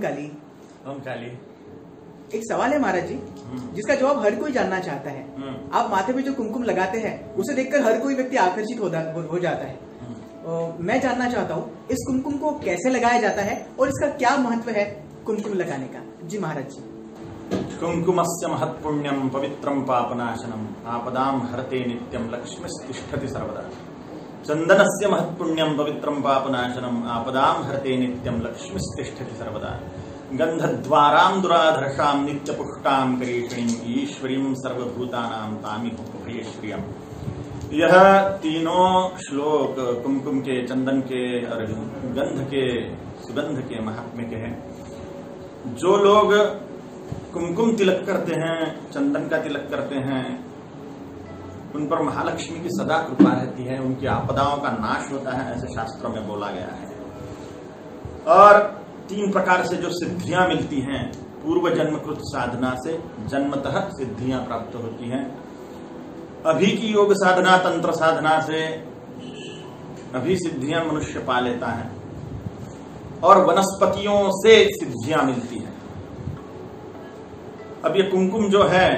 काली। ओम काली। एक सवाल है महाराज जी, जिसका जवाब हर कोई जानना चाहता है। आप माथे पे जो कुमकुम लगाते हैं उसे देखकर हर कोई व्यक्ति आकर्षित हो जाता है। मैं जानना चाहता हूँ इस कुमकुम को कैसे लगाया जाता है और इसका क्या महत्व है कुमकुम लगाने का। जी महाराज जी। कुमकुमस्य महत्पुण्यम पवित्रम पापनाशनम आपदाम हरते नित्यम लक्ष्मीस्तिष्ठति सर्वदा। चंदनस्य महत्पुण्यम पवित्रम पापनाशनम आपदाम हरते नित्यम लक्ष्मीस्तिष्ठति सर्वदा। गंधद्वारां दुराधर्षां नित्यपुष्टां करीषिणीं ईश्वरीं सर्वभूतानां तामिहोपभयश्रियम्। यह तीनों श्लोक कुमकुम के, चंदन के और गंध के, सुगंध के महात्म्य के हैं। जो लोग कुमकुम तिलक करते हैं, चंदन का तिलक करते हैं, उन पर महालक्ष्मी की सदा कृपा रहती है, उनकी आपदाओं का नाश होता है, ऐसे शास्त्रों में बोला गया है। और 3 प्रकार से जो सिद्धियां मिलती हैं, पूर्व जन्मकृत साधना से जन्मतः सिद्धियां प्राप्त होती हैं, अभी की योग साधना, तंत्र साधना से अभी सिद्धियां मनुष्य पा लेता है, और वनस्पतियों से सिद्धियां मिलती हैं। अब ये कुमकुम जो है,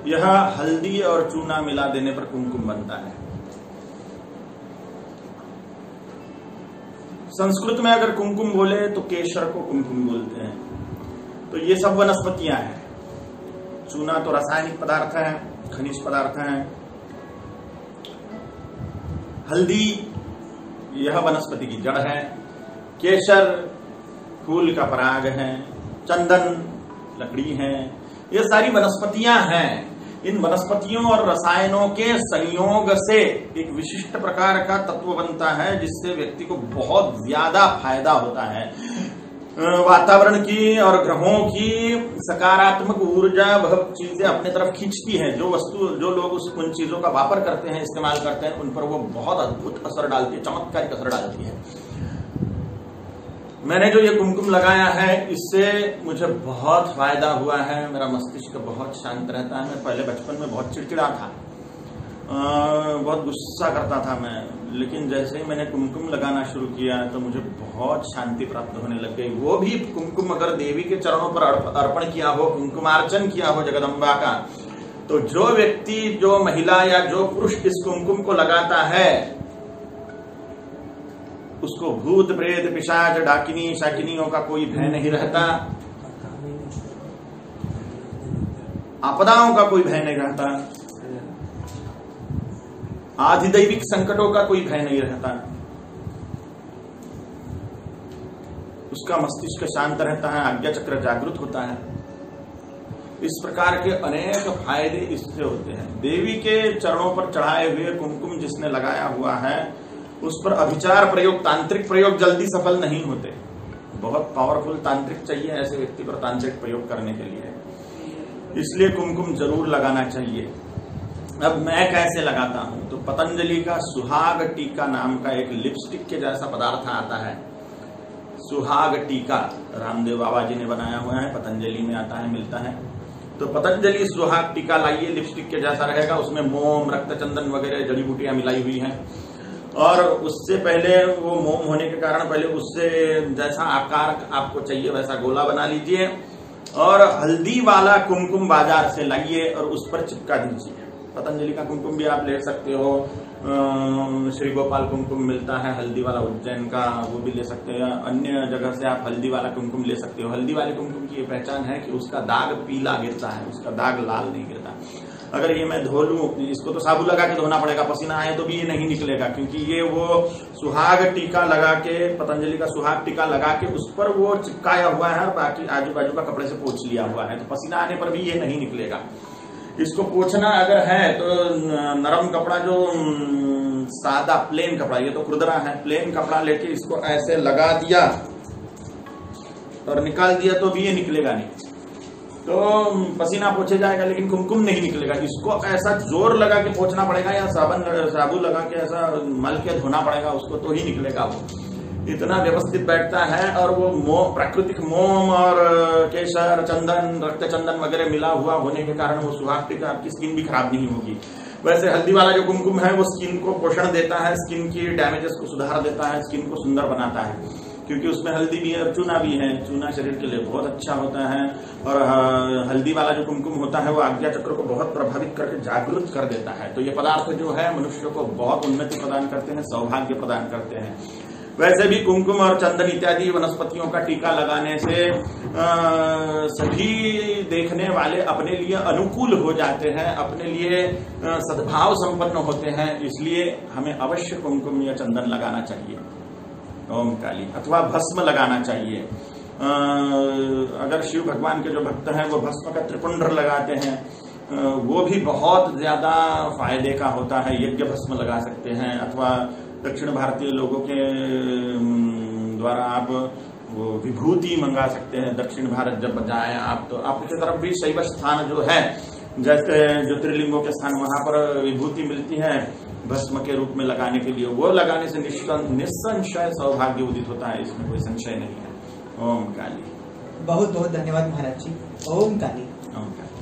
यह हल्दी और चूना मिला देने पर कुमकुम बनता है। संस्कृत में अगर कुमकुम बोले तो केशर को कुमकुम बोलते हैं। तो ये सब वनस्पतियां हैं। चूना तो रासायनिक पदार्थ है, खनिज पदार्थ हैं। हल्दी यह वनस्पति की जड़ है। केशर फूल का पराग है। चंदन लकड़ी है। ये सारी वनस्पतियां हैं। इन वनस्पतियों और रसायनों के संयोग से एक विशिष्ट प्रकार का तत्व बनता है, जिससे व्यक्ति को बहुत ज्यादा फायदा होता है। वातावरण की और ग्रहों की सकारात्मक ऊर्जा वह चीजें अपने तरफ खींचती है। जो वस्तु, जो लोग उन चीजों का वापर करते हैं, इस्तेमाल करते हैं, उन पर वो बहुत अद्भुत असर डालती है, चमत्कारिक असर डालती है। मैंने जो ये कुमकुम लगाया है, इससे मुझे बहुत फायदा हुआ है। मेरा मस्तिष्क बहुत शांत रहता है। मैं पहले बचपन में बहुत चिड़चिड़ा था, बहुत गुस्सा करता था मैं, लेकिन जैसे ही मैंने कुमकुम लगाना शुरू किया तो मुझे बहुत शांति प्राप्त होने लग गई। वो भी कुमकुम अगर देवी के चरणों पर अर्पण किया हो, कुमकुमार्चन किया हो जगदम्बा का, तो जो व्यक्ति, जो महिला या जो पुरुष इस कुमकुम को लगाता है, उसको भूत प्रेत पिशाच डाकिनी शाकिनियों का कोई भय नहीं रहता, आपदाओं का कोई भय नहीं रहता, आधिदैविक संकटों का कोई भय नहीं रहता। उसका मस्तिष्क शांत रहता है, आज्ञा चक्र जागृत होता है। इस प्रकार के अनेक फायदे इससे होते हैं। देवी के चरणों पर चढ़ाए हुए कुमकुम जिसने लगाया हुआ है, उस पर अभिचार प्रयोग, तांत्रिक प्रयोग जल्दी सफल नहीं होते। बहुत पावरफुल तांत्रिक चाहिए ऐसे व्यक्ति पर तांत्रिक प्रयोग करने के लिए। इसलिए कुमकुम जरूर लगाना चाहिए। अब मैं कैसे लगाता हूं, तो पतंजलि का सुहाग टीका नाम का एक लिपस्टिक के जैसा पदार्थ आता है। सुहाग टीका रामदेव बाबा जी ने बनाया हुआ है, पतंजलि में आता है, मिलता है। तो पतंजलि सुहाग टीका लाइए, लिपस्टिक के जैसा रहेगा। उसमें मोम, रक्त चंदन वगैरह जड़ी बूटियां मिलाई हुई हैं। और उससे पहले, वो मोम होने के कारण पहले उससे जैसा आकार आपको चाहिए वैसा गोला बना लीजिए, और हल्दी वाला कुमकुम बाजार से लाइए और उस पर चिपका दीजिए। पतंजलि का कुमकुम भी आप ले सकते हो। श्री गोपाल कुमकुम मिलता है हल्दी वाला, उज्जैन का, वो भी ले सकते हैं। अन्य जगह से आप हल्दी वाला कुमकुम ले सकते हो। हल्दी वाले कुमकुम की ये पहचान है कि उसका दाग पीला गिरता है, उसका दाग लाल नहीं गिरता। अगर ये मैं धो लूं, इसको तो साबुन लगा के धोना पड़ेगा, पसीना आए तो भी ये नहीं निकलेगा, क्योंकि ये वो सुहाग टीका लगा के, पतंजलि का सुहाग टीका लगा के उस पर वो चिपकाया हुआ है, बाकी आजू बाजू का कपड़े से पोंछ लिया हुआ है, तो पसीना आने पर भी ये नहीं निकलेगा। इसको पोंछना अगर है तो नरम कपड़ा, जो सादा प्लेन कपड़ा, ये तो खुरदरा है, प्लेन कपड़ा लेके इसको ऐसे लगा दिया और निकाल दिया तो भी ये निकलेगा नहीं। तो पसीना पोंछे जाएगा लेकिन कुमकुम नहीं निकलेगा। इसको ऐसा जोर लगा के पोंछना पड़ेगा, या साबुन लगा के ऐसा मल के धोना पड़ेगा उसको, तो ही निकलेगा वो। इतना व्यवस्थित बैठता है। और वो प्राकृतिक मोम और केसर, चंदन, रक्त चंदन वगैरह मिला हुआ होने के कारण वो सुहाग टीका, आपकी स्किन भी खराब नहीं होगी। वैसे हल्दी वाला जो कुमकुम है वो स्किन को पोषण देता है, स्किन की डैमेजेस को सुधार देता है, स्किन को सुंदर बनाता है। क्योंकि उसमें हल्दी भी है और चूना भी है। चूना शरीर के लिए बहुत अच्छा होता है और हल्दी वाला जो कुमकुम होता है वो आज्ञा चक्र को बहुत प्रभावित करके जागृत कर देता है। तो ये पदार्थ जो है मनुष्य को बहुत उन्नति प्रदान करते हैं, सौभाग्य प्रदान करते हैं। वैसे भी कुमकुम और चंदन इत्यादि वनस्पतियों का टीका लगाने से सभी देखने वाले अपने लिए अनुकूल हो जाते हैं, अपने लिए सद्भाव संपन्न होते हैं। इसलिए हमें अवश्य कुमकुम या चंदन लगाना चाहिए, ओम काली, अथवा भस्म लगाना चाहिए। अगर शिव भगवान के जो भक्त हैं वो भस्म का त्रिपुंड लगाते हैं, वो भी बहुत ज्यादा फायदे का होता है। यज्ञ भस्म लगा सकते हैं, अथवा दक्षिण भारतीय लोगों के द्वारा आप वो विभूति मंगा सकते हैं। दक्षिण भारत जब जाए आप, तो आपकी तरफ भी शैव स्थान जो है, जैसे ज्योतिर्लिंगों के स्थान, वहां पर विभूति मिलती है भस्म के रूप में लगाने के लिए। वो लगाने से निस्संशय सौभाग्य उदित होता है, इसमें कोई संशय नहीं है। ओम काली। बहुत बहुत धन्यवाद महाराज जी। ओम काली। ओम काली।